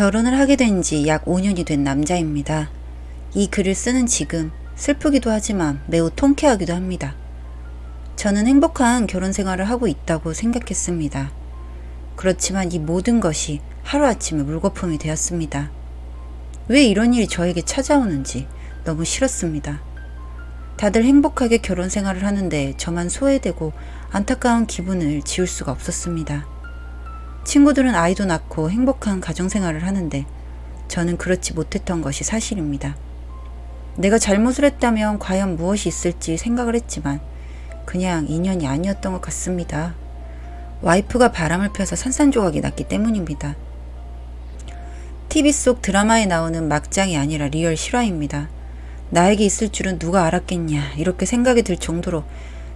결혼을 하게 된 지 약 5년이 된 남자입니다. 이 글을 쓰는 지금 슬프기도 하지만 매우 통쾌하기도 합니다. 저는 행복한 결혼 생활을 하고 있다고 생각했습니다. 그렇지만 이 모든 것이 하루아침에 물거품이 되었습니다. 왜 이런 일이 저에게 찾아오는지 너무 싫었습니다. 다들 행복하게 결혼 생활을 하는데 저만 소외되고 안타까운 기분을 지울 수가 없었습니다. 친구들은 아이도 낳고 행복한 가정생활을 하는데 저는 그렇지 못했던 것이 사실입니다. 내가 잘못을 했다면 과연 무엇이 있을지 생각을 했지만 그냥 인연이 아니었던 것 같습니다. 와이프가 바람을 펴서 산산조각이 났기 때문입니다. TV 속 드라마에 나오는 막장이 아니라 리얼 실화입니다. 나에게 있을 줄은 누가 알았겠냐 이렇게 생각이 들 정도로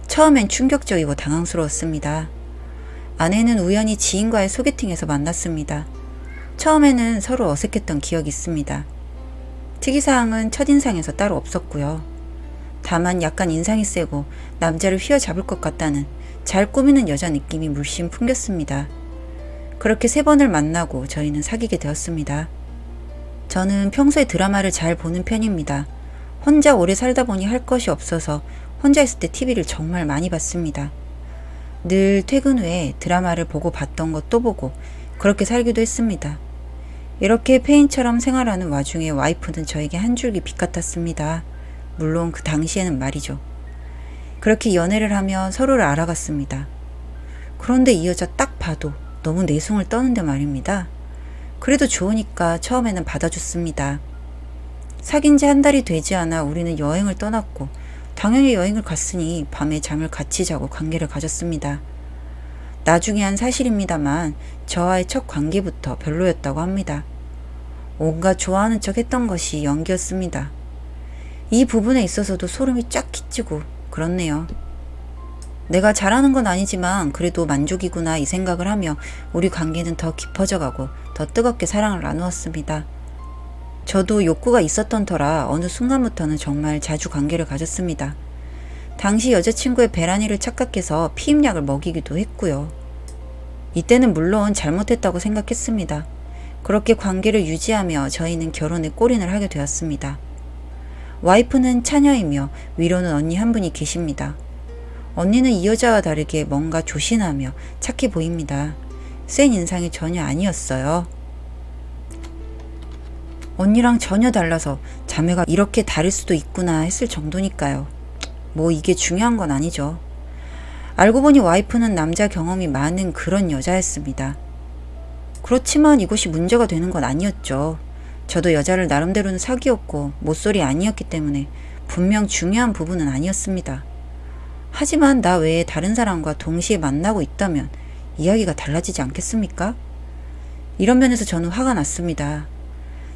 처음엔 충격적이고 당황스러웠습니다. 아내는 우연히 지인과의 소개팅에서 만났습니다. 처음에는 서로 어색했던 기억이 있습니다. 특이사항은 첫인상에서 따로 없었고요. 다만 약간 인상이 세고 남자를 휘어잡을 것 같다는 잘 꾸미는 여자 느낌이 물씬 풍겼습니다. 그렇게 3번을 만나고 저희는 사귀게 되었습니다. 저는 평소에 드라마를 잘 보는 편입니다. 혼자 오래 살다 보니 할 것이 없어서 혼자 있을 때 TV를 정말 많이 봤습니다. 늘 퇴근 후에 드라마를 보고 봤던 것 또 보고 그렇게 살기도 했습니다. 이렇게 페인처럼 생활하는 와중에 와이프는 저에게 한 줄기 빛 같았습니다. 물론 그 당시에는 말이죠. 그렇게 연애를 하며 서로를 알아갔습니다. 그런데 이 여자 딱 봐도 너무 내숭을 떠는데 말입니다. 그래도 좋으니까 처음에는 받아줬습니다. 사귄 지 한 달이 되지 않아 우리는 여행을 떠났고 당연히 여행을 갔으니 밤에 잠을 같이 자고 관계를 가졌습니다. 나중에 한 사실입니다만 저와의 첫 관계부터 별로였다고 합니다. 온갖 좋아하는 척 했던 것이 연기였습니다. 이 부분에 있어서도 소름이 쫙 끼치고 그렇네요. 내가 잘하는 건 아니지만 그래도 만족이구나 이 생각을 하며 우리 관계는 더 깊어져가고 더 뜨겁게 사랑을 나누었습니다. 저도 욕구가 있었던 터라 어느 순간부터는 정말 자주 관계를 가졌습니다. 당시 여자친구의 배란이를 착각해서 피임약을 먹이기도 했고요. 이때는 물론 잘못했다고 생각했습니다. 그렇게 관계를 유지하며 저희는 결혼에 골인을 하게 되었습니다. 와이프는 차녀이며 위로는 언니 한 분이 계십니다. 언니는 이 여자와 다르게 뭔가 조신하며 착해 보입니다. 센 인상이 전혀 아니었어요. 언니랑 전혀 달라서 자매가 이렇게 다를 수도 있구나 했을 정도니까요. 뭐 이게 중요한 건 아니죠. 알고 보니 와이프는 남자 경험이 많은 그런 여자였습니다. 그렇지만 이것이 문제가 되는 건 아니었죠. 저도 여자를 나름대로는 사귀었고 못소리 아니었기 때문에 분명 중요한 부분은 아니었습니다. 하지만 나 외에 다른 사람과 동시에 만나고 있다면 이야기가 달라지지 않겠습니까? 이런 면에서 저는 화가 났습니다.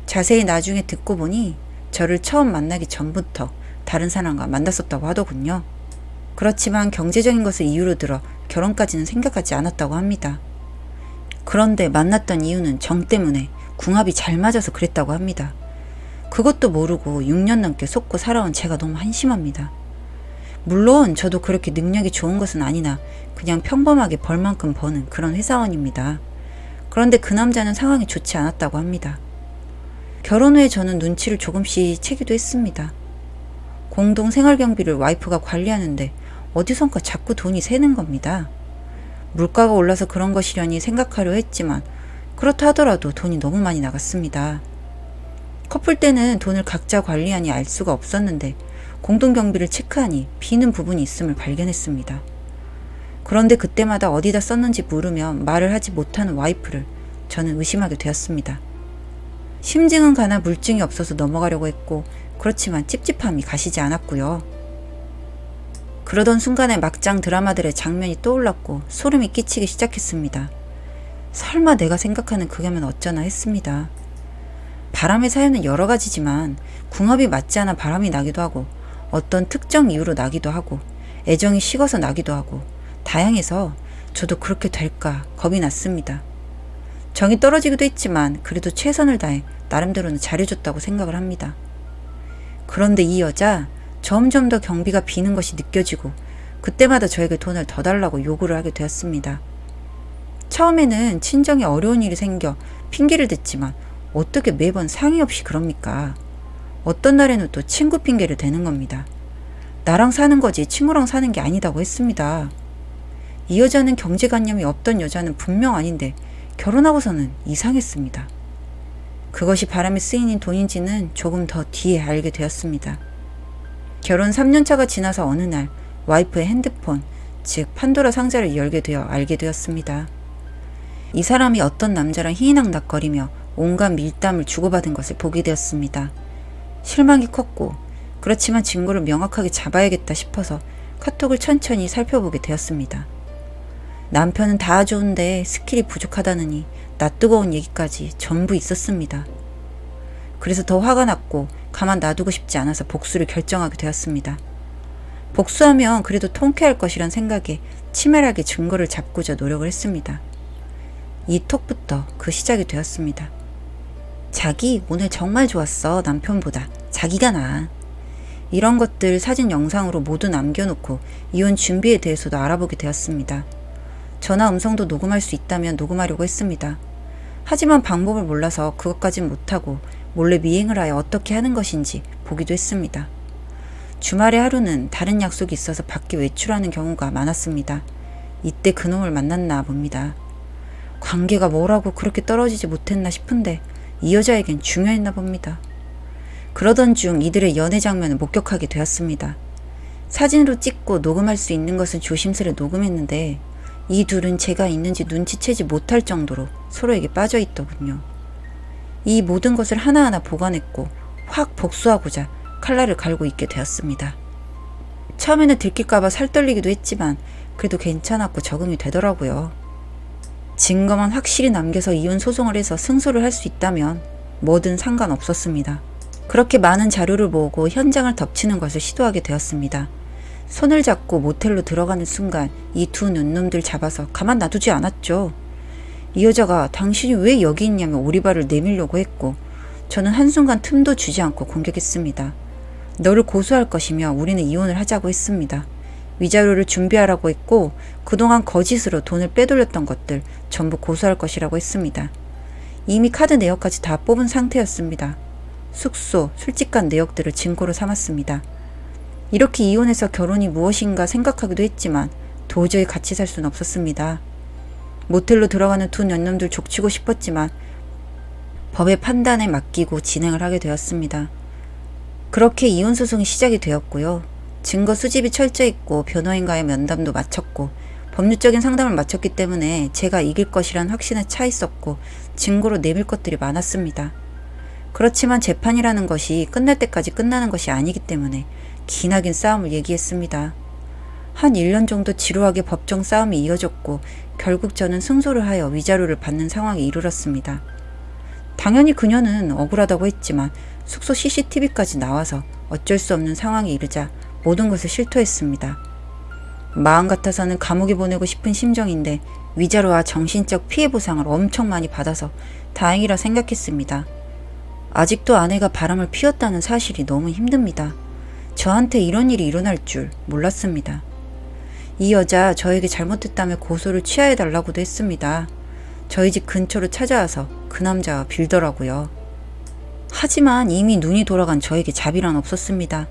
자세히 나중에 듣고 보니 저를 처음 만나기 전부터 다른 사람과 만났었다고 하더군요. 그렇지만 경제적인 것을 이유로 들어 결혼까지는 생각하지 않았다고 합니다. 그런데 만났던 이유는 정 때문에 궁합이 잘 맞아서 그랬다고 합니다. 그것도 모르고 6년 넘게 속고 살아온 제가 너무 한심합니다. 물론 저도 그렇게 능력이 좋은 것은 아니나 그냥 평범하게 벌만큼 버는 그런 회사원입니다. 그런데 그 남자는 상황이 좋지 않았다고 합니다. 결혼 후에 저는 눈치를 조금씩 채기도 했습니다. 공동 생활 경비를 와이프가 관리하는데 어디선가 자꾸 돈이 새는 겁니다. 물가가 올라서 그런 것이려니 생각하려 했지만 그렇다 하더라도 돈이 너무 많이 나갔습니다. 커플 때는 돈을 각자 관리하니 알 수가 없었는데 공동 경비를 체크하니 비는 부분이 있음을 발견했습니다. 그런데 그때마다 어디다 썼는지 물으면 말을 하지 못하는 와이프를 저는 의심하게 되었습니다. 심증은 가나 물증이 없어서 넘어가려고 했고 그렇지만 찝찝함이 가시지 않았고요. 그러던 순간에 막장 드라마들의 장면이 떠올랐고 소름이 끼치기 시작했습니다. 설마 내가 생각하는 그거면 어쩌나 했습니다. 바람의 사유는 여러 가지지만 궁합이 맞지 않아 바람이 나기도 하고 어떤 특정 이유로 나기도 하고 애정이 식어서 나기도 하고 다양해서 저도 그렇게 될까 겁이 났습니다. 정이 떨어지기도 했지만 그래도 최선을 다해 나름대로는 잘해줬다고 생각을 합니다. 그런데 이 여자 점점 더 경비가 비는 것이 느껴지고 그때마다 저에게 돈을 더 달라고 요구를 하게 되었습니다. 처음에는 친정에 어려운 일이 생겨 핑계를 댔지만 어떻게 매번 상의 없이 그럽니까? 어떤 날에는 또 친구 핑계를 대는 겁니다. 나랑 사는 거지 친구랑 사는 게 아니다고 했습니다. 이 여자는 경제관념이 없던 여자는 분명 아닌데 결혼하고서는 이상했습니다. 그것이 바람에 쓰이는 돈인지는 조금 더 뒤에 알게 되었습니다. 결혼 3년차가 지나서 어느 날 와이프의 핸드폰, 즉 판도라 상자를 열게 되어 알게 되었습니다. 이 사람이 어떤 남자랑 희희낙낙거리며 온갖 밀담을 주고받은 것을 보게 되었습니다. 실망이 컸고 그렇지만 증거를 명확하게 잡아야겠다 싶어서 카톡을 천천히 살펴보게 되었습니다. 남편은 다 좋은데 스킬이 부족하다느니 낯뜨거운 얘기까지 전부 있었습니다. 그래서 더 화가 났고 가만 놔두고 싶지 않아서 복수를 결정하게 되었습니다. 복수하면 그래도 통쾌할 것이란 생각에 치밀하게 증거를 잡고자 노력을 했습니다. 이 톡부터 그 시작이 되었습니다. 자기 오늘 정말 좋았어. 남편보다 자기가 나아. 이런 것들 사진 영상으로 모두 남겨놓고 이혼 준비에 대해서도 알아보게 되었습니다. 전화 음성도 녹음할 수 있다면 녹음하려고 했습니다. 하지만 방법을 몰라서 그것까진 못하고 몰래 미행을 하여 어떻게 하는 것인지 보기도 했습니다. 주말에 하루는 다른 약속이 있어서 밖에 외출하는 경우가 많았습니다. 이때 그놈을 만났나 봅니다. 관계가 뭐라고 그렇게 떨어지지 못했나 싶은데 이 여자에겐 중요했나 봅니다. 그러던 중 이들의 연애 장면을 목격하게 되었습니다. 사진으로 찍고 녹음할 수 있는 것은 조심스레 녹음했는데 이 둘은 제가 있는지 눈치채지 못할 정도로 서로에게 빠져있더군요. 이 모든 것을 하나하나 보관했고 확 복수하고자 칼날을 갈고 있게 되었습니다. 처음에는 들킬까봐 살떨리기도 했지만 그래도 괜찮았고 적응이 되더라고요. 증거만 확실히 남겨서 이혼 소송을 해서 승소를 할 수 있다면 뭐든 상관없었습니다. 그렇게 많은 자료를 모으고 현장을 덮치는 것을 시도하게 되었습니다. 손을 잡고 모텔로 들어가는 순간 이 두 눈놈들 잡아서 가만 놔두지 않았죠. 이 여자가 당신이 왜 여기 있냐며 오리발을 내밀려고 했고 저는 한순간 틈도 주지 않고 공격했습니다. 너를 고소할 것이며 우리는 이혼을 하자고 했습니다. 위자료를 준비하라고 했고 그동안 거짓으로 돈을 빼돌렸던 것들 전부 고소할 것이라고 했습니다. 이미 카드 내역까지 다 뽑은 상태였습니다. 숙소, 술집 간 내역들을 증거로 삼았습니다. 이렇게 이혼해서 결혼이 무엇인가 생각하기도 했지만 도저히 같이 살 수는 없었습니다. 모텔로 들어가는 두 년놈들 족치고 싶었지만 법의 판단에 맡기고 진행을 하게 되었습니다. 그렇게 이혼 소송이 시작이 되었고요. 증거 수집이 철저했고 변호인과의 면담도 마쳤고 법률적인 상담을 마쳤기 때문에 제가 이길 것이란 확신에 차 있었고 증거로 내밀 것들이 많았습니다. 그렇지만 재판이라는 것이 끝날 때까지 끝나는 것이 아니기 때문에 기나긴 싸움을 얘기했습니다. 한 1년 정도 지루하게 법정 싸움이 이어졌고 결국 저는 승소를 하여 위자료를 받는 상황에 이르렀습니다. 당연히 그녀는 억울하다고 했지만 숙소 CCTV까지 나와서 어쩔 수 없는 상황에 이르자 모든 것을 실토했습니다. 마음 같아서는 감옥에 보내고 싶은 심정인데 위자료와 정신적 피해 보상을 엄청 많이 받아서 다행이라 생각했습니다. 아직도 아내가 바람을 피웠다는 사실이 너무 힘듭니다. 저한테 이런 일이 일어날 줄 몰랐습니다. 이 여자 저에게 잘못했다며 고소를 취하해달라고도 했습니다. 저희 집 근처로 찾아와서 그 남자와 빌더라고요. 하지만 이미 눈이 돌아간 저에게 자비란 없었습니다.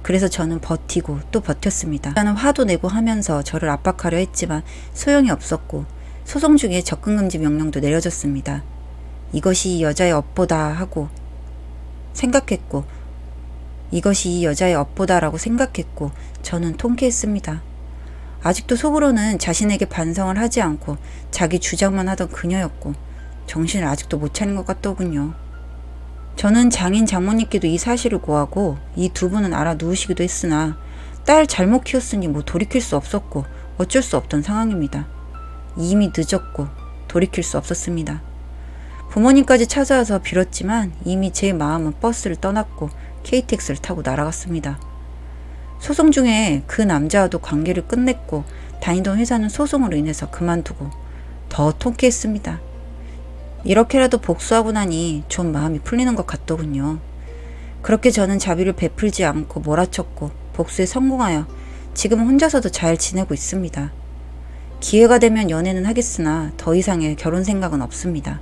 그래서 저는 버티고 또 버텼습니다. 저는 화도 내고 하면서 저를 압박하려 했지만 소용이 없었고 소송 중에 접근금지 명령도 내려졌습니다. 이것이 이 여자의 업보다 하고 생각했고 이것이 이 여자의 업보다라고 생각했고 저는 통쾌했습니다. 아직도 속으로는 자신에게 반성을 하지 않고 자기 주장만 하던 그녀였고 정신을 아직도 못 차린 것 같더군요. 저는 장인 장모님께도 이 사실을 고하고 이 두 분은 알아 누우시기도 했으나 딸 잘못 키웠으니 뭐 돌이킬 수 없었고 어쩔 수 없던 상황입니다. 이미 늦었고 돌이킬 수 없었습니다. 부모님까지 찾아와서 빌었지만 이미 제 마음은 버스를 떠났고 KTX를 타고 날아갔습니다. 소송 중에 그 남자와도 관계를 끝냈고 다니던 회사는 소송으로 인해서 그만두고 더 통쾌했습니다. 이렇게라도 복수하고 나니 좀 마음이 풀리는 것 같더군요. 그렇게 저는 자비를 베풀지 않고 몰아쳤고 복수에 성공하여 지금은 혼자서도 잘 지내고 있습니다. 기회가 되면 연애는 하겠으나 더 이상의 결혼 생각은 없습니다.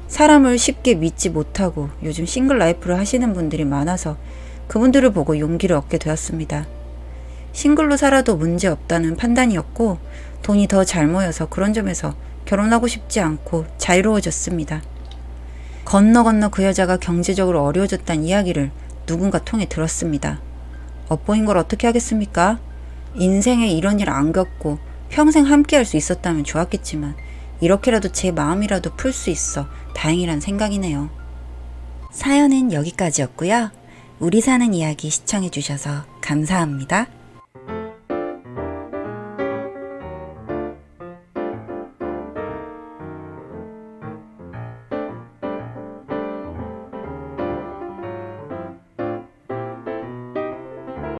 사람을 쉽게 믿지 못하고 요즘 싱글 라이프를 하시는 분들이 많아서 그분들을 보고 용기를 얻게 되었습니다. 싱글로 살아도 문제 없다는 판단이었고 돈이 더 잘 모여서 그런 점에서 결혼하고 싶지 않고 자유로워졌습니다. 건너 그 여자가 경제적으로 어려워졌다는 이야기를 누군가 통해 들었습니다. 엇보인 걸 어떻게 하겠습니까? 인생에 이런 일 안 겪고 평생 함께 할 수 있었다면 좋았겠지만 이렇게라도 제 마음이라도 풀 수 있어 다행이란 생각이네요. 사연은 여기까지였고요. 우리 사는 이야기 시청해 주셔서 감사합니다.